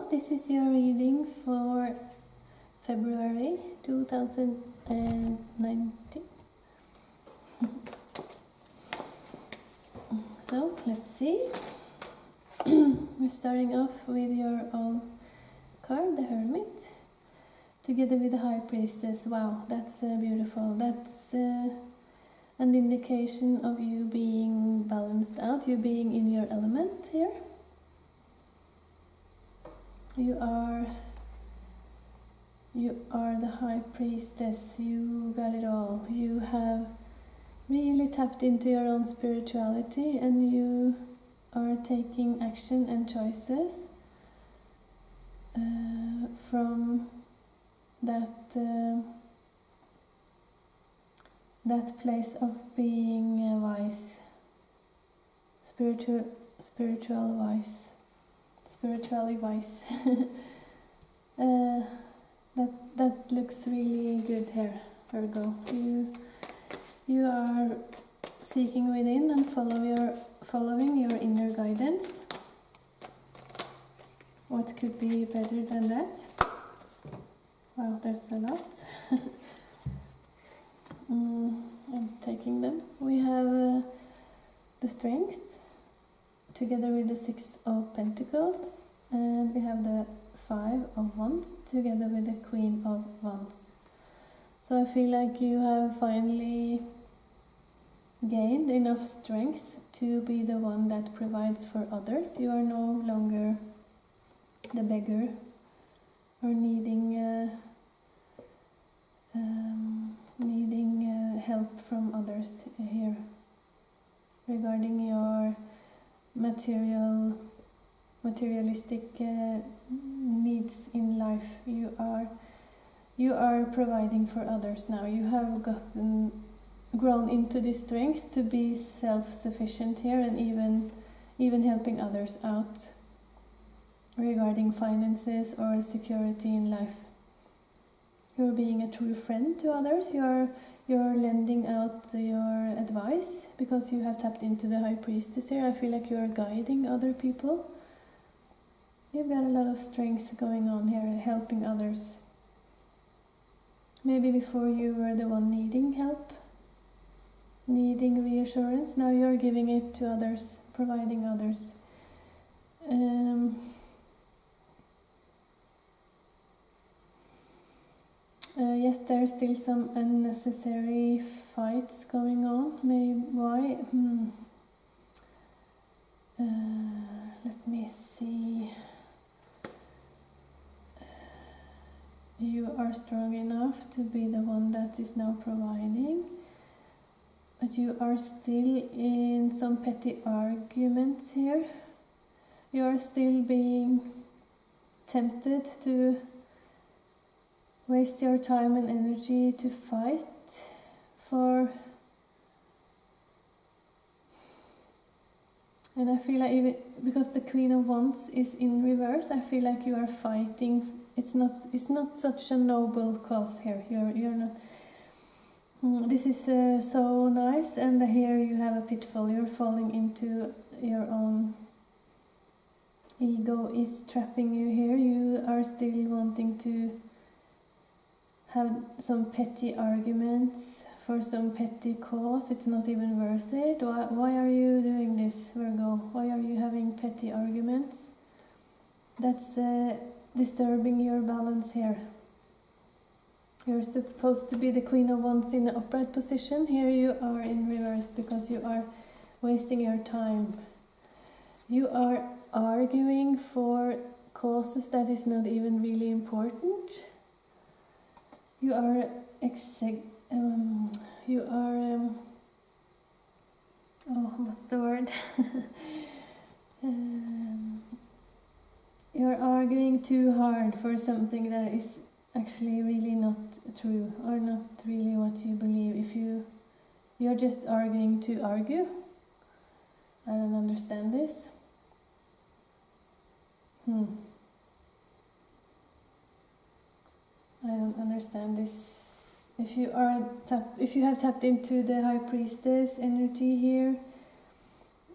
this is your reading for February 2019. So, let's see. We're starting off with your own card, the Hermit, together with the High Priestess. Wow, that's beautiful. That's an indication of you being balanced out, you being in your element here. You are the High Priestess. You got it all. You have really tapped into your own spirituality, and you are taking action and choices from that place of being wise, spiritually wise. That looks really good here, Virgo. You are seeking within and following your inner guidance. What could be better than that? Wow, there's a lot. I'm taking them. We have the Strength together with the Six of Pentacles, and we have the Five of Wands together with the Queen of Wands. So I feel like you have finally gained enough strength to be the one that provides for others. You are no longer the beggar or needing help from others here. Regarding your materialistic needs in life, you are providing for others now. You have grown into this strength to be self-sufficient here, and even helping others out regarding finances or security in life. You're being a true friend to others. You're lending out your advice because you have tapped into the High Priestess here. I feel like you are guiding other people. You've got a lot of strength going on here, helping others. Maybe before you were the one needing help, needing reassurance. Now you're giving it to others, providing others. Yet there's still some unnecessary fights going on. Maybe why? Let me see. You are strong enough to be the one that is now providing, but you are still in some petty arguments here. You are still being tempted to waste your time and energy to fight for. And I feel like even because the Queen of Wands is in reverse, I feel like you are fighting. It's not such a noble cause here. You're not. This is so nice, and here you have a pitfall. You're falling into your own ego is trapping you here. You are still wanting to have some petty arguments for some petty cause. It's not even worth it. Why are you doing this, Virgo? Why are you having petty arguments? That's disturbing your balance here. You're supposed to be the Queen of Wands in the upright position. Here you are in reverse because you are wasting your time. You are arguing for causes that is not even really important. You are what's the word? You're arguing too hard for something that is actually really not true, or not really what you believe. If you're just arguing to argue. I don't understand this. I don't understand this. If you have tapped into the High Priestess energy here,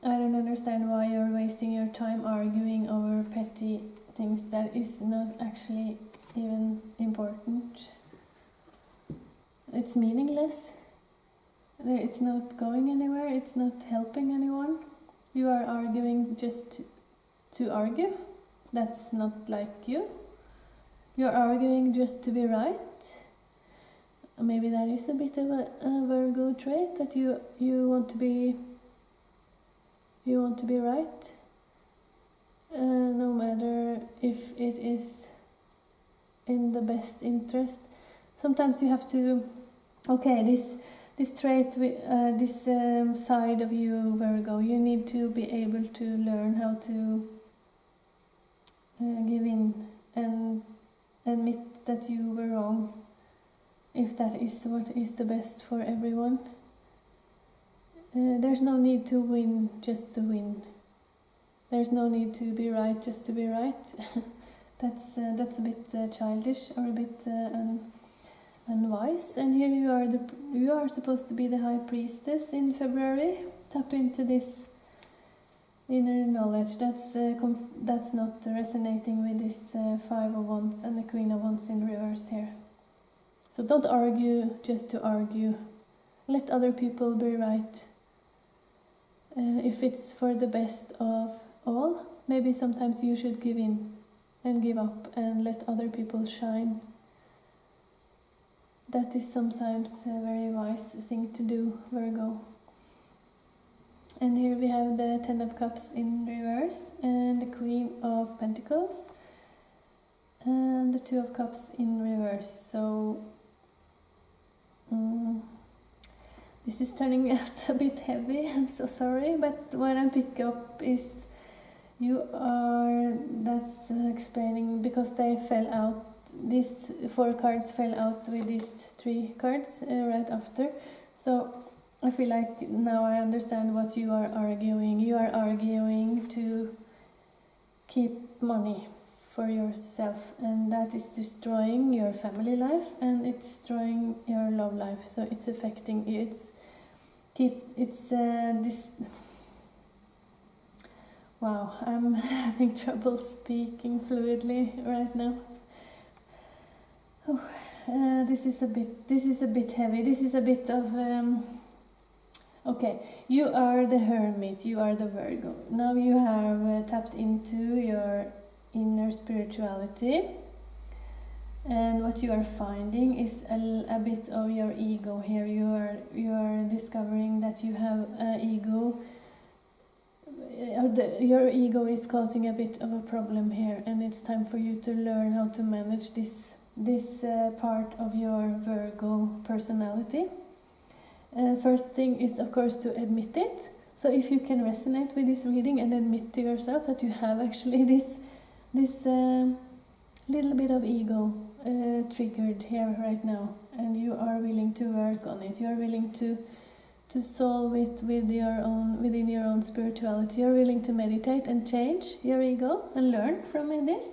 I don't understand why you're wasting your time arguing over petty things that is not actually even important. It's meaningless. It's not going anywhere. It's not helping anyone. You are arguing just to argue. That's not like you. You're arguing just to be right. Maybe that is a bit of a Virgo trait, that you want to be right, no matter if it is in the best interest. Sometimes you have to, okay, this trait, this side of you, Virgo, you need to be able to learn how to give in and admit that you were wrong, if that is what is the best for everyone. There's no need to win just to win. There's no need to be right just to be right. That's a bit childish, or a bit unwise. And here you are supposed to be the High Priestess in February. Tap into this inner knowledge. That's not resonating with this Five of Wands and the Queen of Wands in reverse here. So don't argue just to argue. Let other people be right. If it's for the best of all, maybe sometimes you should give in and give up and let other people shine. That is sometimes a very wise thing to do, Virgo. And here we have the Ten of Cups in reverse and the Queen of Pentacles and the Two of Cups in reverse. So this is turning out a bit heavy, I'm so sorry, but what I pick up is that's explaining, because they fell out, these 4 cards fell out with these 3 cards right after. So I feel like now I understand what you are arguing. You are arguing to keep money for yourself, and that is destroying your family life and it's destroying your love life. So it's affecting you. This. Wow, I'm having trouble speaking fluidly right now. Oh, this is a bit heavy. This is a bit of okay. You are the Hermit. You are the Virgo. Now you have tapped into your inner spirituality, and what you are finding is a bit of your ego here. You are discovering that you have an ego. Your ego is causing a bit of a problem here, and it's time for you to learn how to manage this part of your Virgo personality. First thing is, of course, to admit it. So if you can resonate with this reading and admit to yourself that you have actually this little bit of ego triggered here right now, and you are willing to work on it. You are willing to solve it within your own spirituality. You're willing to meditate and change your ego and learn from this.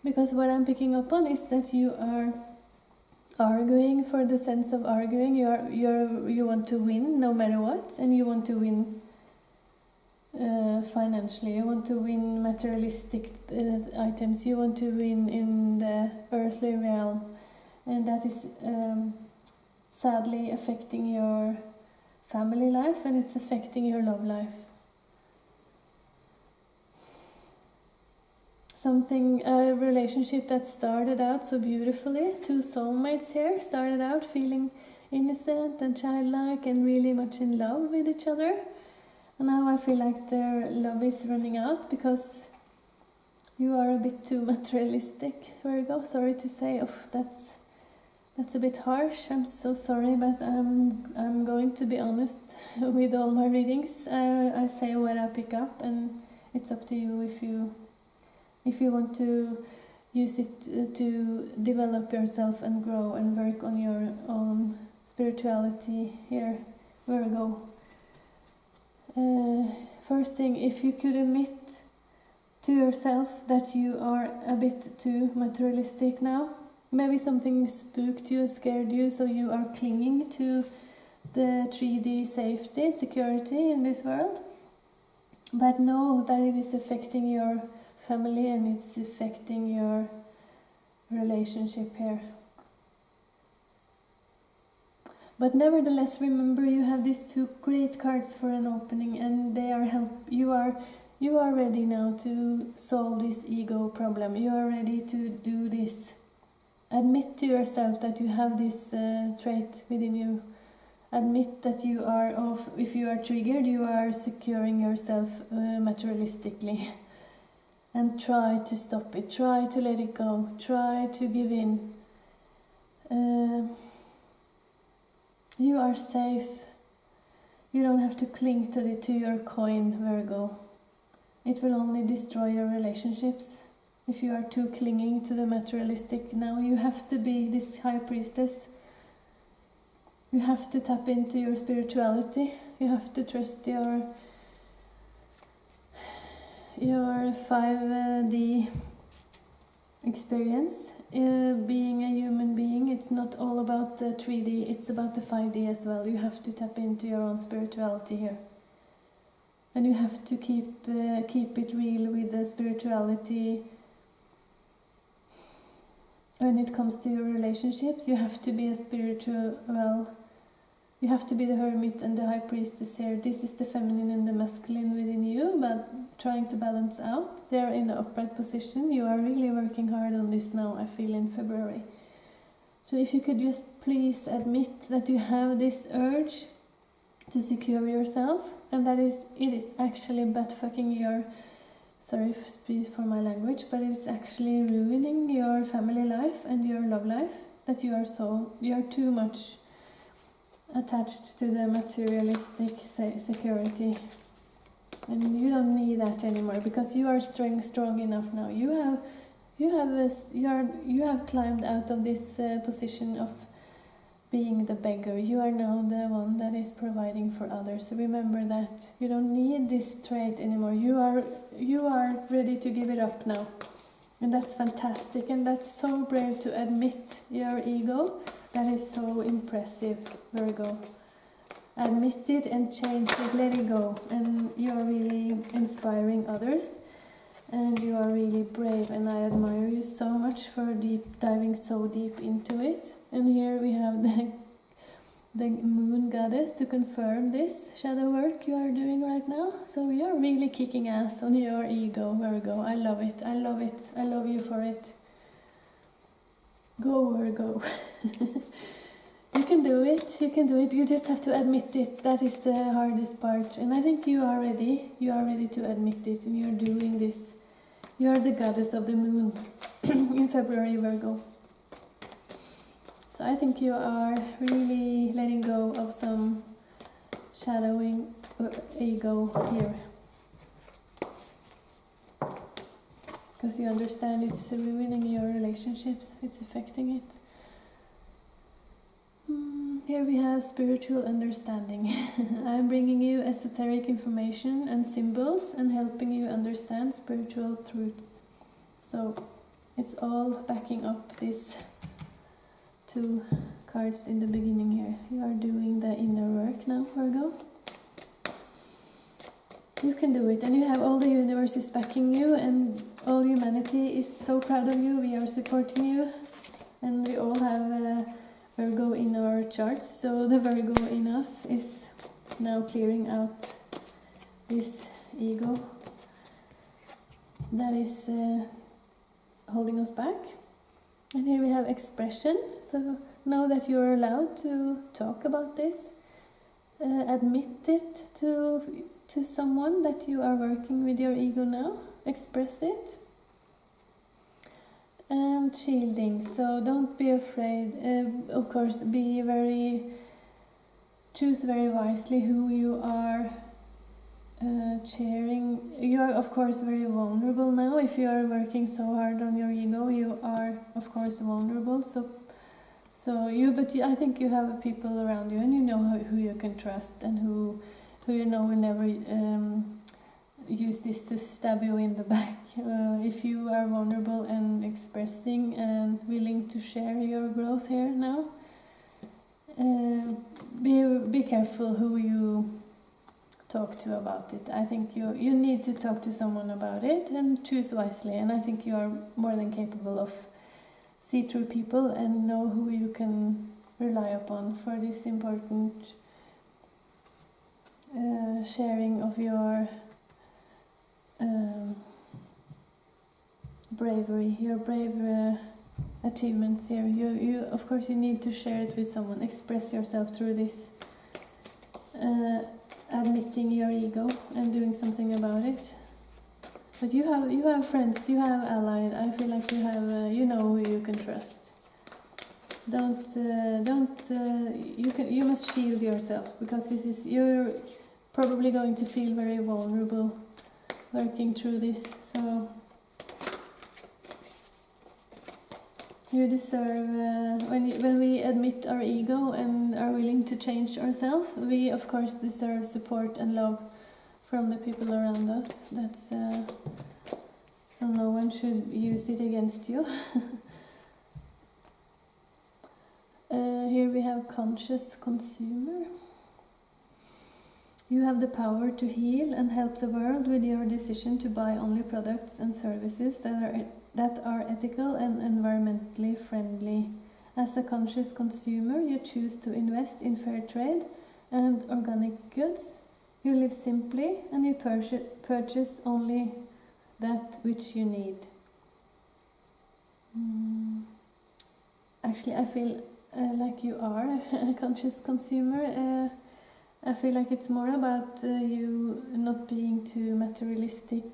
Because what I'm picking up on is that you are arguing for the sense of arguing. You want to win no matter what, and you want to win financially. You want to win materialistic items. You want to win in the earthly realm, and that is sadly affecting your family life, and it's affecting your love life. A relationship that started out so beautifully, 2 soulmates here, started out feeling innocent and childlike and really much in love with each other. And now I feel like their love is running out because you are a bit too materialistic, Virgo. Sorry to say, that's a bit harsh. I'm so sorry, but I'm going to be honest with all my readings. I say what I pick up, and it's up to you if you want to use it to develop yourself and grow and work on your own spirituality here, Virgo. First thing, if you could admit to yourself that you are a bit too materialistic now. Maybe something spooked you, scared you, so you are clinging to the 3D safety, security in this world. But know that it is affecting your family, and it's affecting your relationship here. But nevertheless, remember you have these two great cards for an opening, and they are you are ready now to solve this ego problem. You are ready to do this. Admit to yourself that you have this trait within you. Admit that you are, if you are triggered, you are securing yourself materialistically. And try to stop it. Try to let it go. Try to give in. You are safe. You don't have to cling to your coin, Virgo. It will only destroy your relationships. If you are too clinging to the materialistic now, you have to be this high priestess. You have to tap into your spirituality. You have to trust your 5D experience. Being a human being, it's not all about the 3D, it's about the 5D as well. You have to tap into your own spirituality here. And you have to keep it real with the spirituality. When it comes to your relationships, you have to be a spiritual, you have to be the hermit and the high priestess here. This is the feminine and the masculine within you, but trying to balance out. They are in the upright position. You are really working hard on this now, I feel, in February. So if you could just please admit that you have this urge to secure yourself, and that it is actually butt-fucking your, sorry for my language, but it's actually ruining your family life and your love life, that you are too much attached to the materialistic security, and you don't need that anymore, because you are strong enough now. You have climbed out of this position of being the beggar. You are now the one that is providing for others. So remember that you don't need this trait anymore. You are ready to give it up now, and that's fantastic, and that's so brave to admit your ego. That is so impressive, Virgo. Admit it and change it, let it go. And you are really inspiring others. And you are really brave, and I admire you so much for diving so deep into it. And here we have the moon goddess to confirm this shadow work you are doing right now. So you're really kicking ass on your ego, Virgo. I love it, I love it, I love you for it. Go, Virgo. You can do it, you can do it. You just have to admit it. That is the hardest part. And I think you are ready. You are ready to admit it, and you're doing this. You are the goddess of the moon in February, Virgo. So I think you are really letting go of some shadowing ego here. Because you understand it's ruining your relationships, it's affecting it. Here we have spiritual understanding. I'm bringing you esoteric information and symbols and helping you understand spiritual truths. So it's all backing up these two cards in the beginning here. You are doing the inner work now, Virgo. You can do it, and you have all the universe is backing you, and all humanity is so proud of you. We are supporting you, and we all have Virgo in our charts, so the Virgo in us is now clearing out this ego that is holding us back. And here we have expression, so know that you're allowed to talk about this, admit it to someone that you are working with your ego now, express it. And shielding, so don't be afraid. Of course, choose very wisely who you are cheering. You are, of course, very vulnerable now. If you are working so hard on your ego, you are, of course, vulnerable. But I think you have people around you, and you know who you can trust, and who you know will never use this to stab you in the back. If you are vulnerable and expressing and willing to share your growth here now, be careful who you talk to about it. I think you need to talk to someone about it and choose wisely. And I think you are more than capable of see through people and know who you can rely upon for this important sharing of your bravery, your brave achievements here. You of course you need to share it with someone. Express yourself through this, admitting your ego and doing something about it. But you have friends, you have allies. I feel like you have you know who you can trust. You must shield yourself, because you're probably going to feel very vulnerable working through this. So you deserve, when we admit our ego and are willing to change ourselves, we of course deserve support and love from the people around us. That's so no one should use it against you. Here we have conscious consumer. You have the power to heal and help the world with your decision to buy only products and services that are ethical and environmentally friendly. As a conscious consumer, you choose to invest in fair trade and organic goods. You live simply and you purchase only that which you need. Actually, I feel like you are a conscious consumer. I feel like it's more about you not being too materialistic.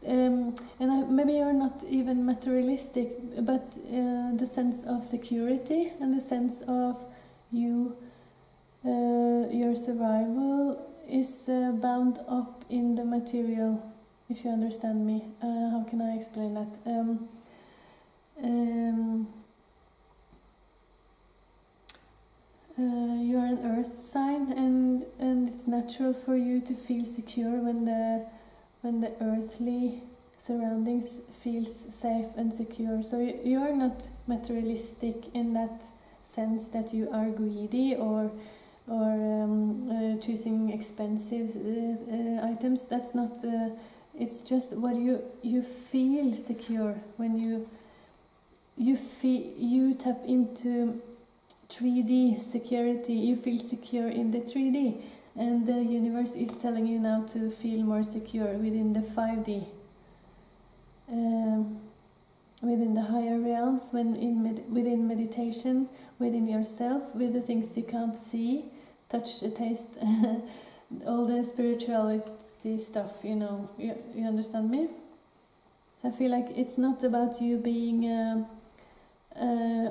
Maybe you're not even materialistic, but the sense of security and the sense of your survival is bound up in the material, if you understand me. How can I explain that? You are an earth sign, and it's natural for you to feel secure when the earthly surroundings feels safe and secure. So you are not materialistic in that sense that you are greedy or choosing expensive items. That's not. It's just what you feel secure when you tap into 3D security. You feel secure in the 3D, and the universe is telling you now to feel more secure within the 5D, within the higher realms, within meditation, within yourself, with the things you can't see, touch, taste, all the spirituality stuff, you understand me? I feel like it's not about you being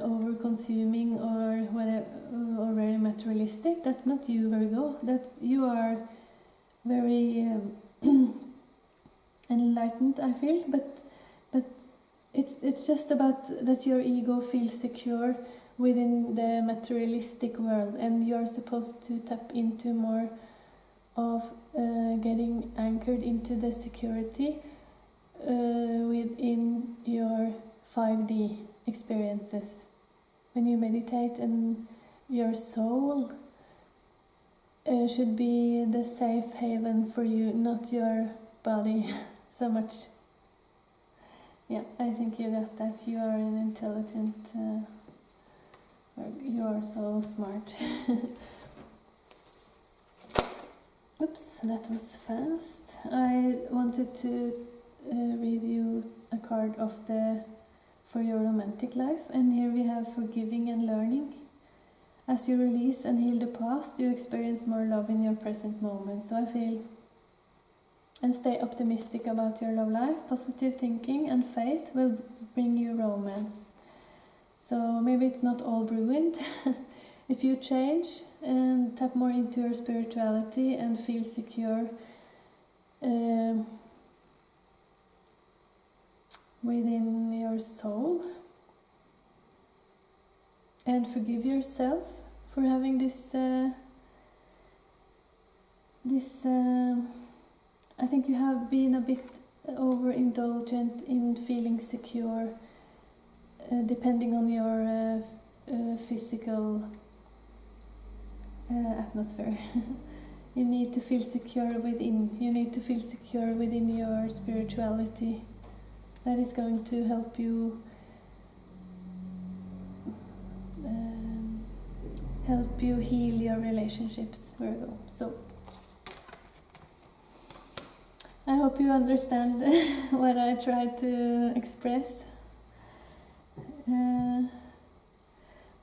over consuming or whatever, or very materialistic. That's not you, Virgo. You are very enlightened, I feel, but it's just about that your ego feels secure within the materialistic world, and you're supposed to tap into more of getting anchored into the security within your 5D experiences. When you meditate, and your soul should be the safe haven for you, not your body so much. Yeah, I think you got that. You are an intelligent, you are so smart. Oops, that was fast. I wanted to read you a card of for your romantic life, and here we have forgiving and learning. As you release and heal the past, you experience more love in your present moment. So I feel, and stay optimistic about your love life. Positive thinking and faith will bring you romance. So maybe it's not all ruined. If you change and tap more into your spirituality and feel secure within your soul, and forgive yourself for having this I think you have been a bit overindulgent in feeling secure, depending on your physical atmosphere. You need to feel secure within. You need to feel secure within your spirituality. That is going to help you heal your relationships, Virgo. So I hope you understand what I tried to express.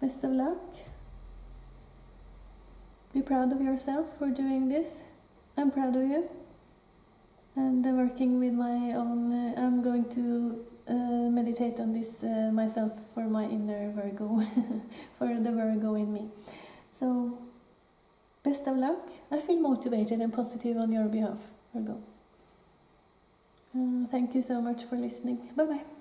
Best of luck. Be proud of yourself for doing this. I'm proud of you. And working with my own, I'm going to meditate on this myself for my inner Virgo, for the Virgo in me. So, best of luck. I feel motivated and positive on your behalf, Virgo. Thank you so much for listening. Bye-bye.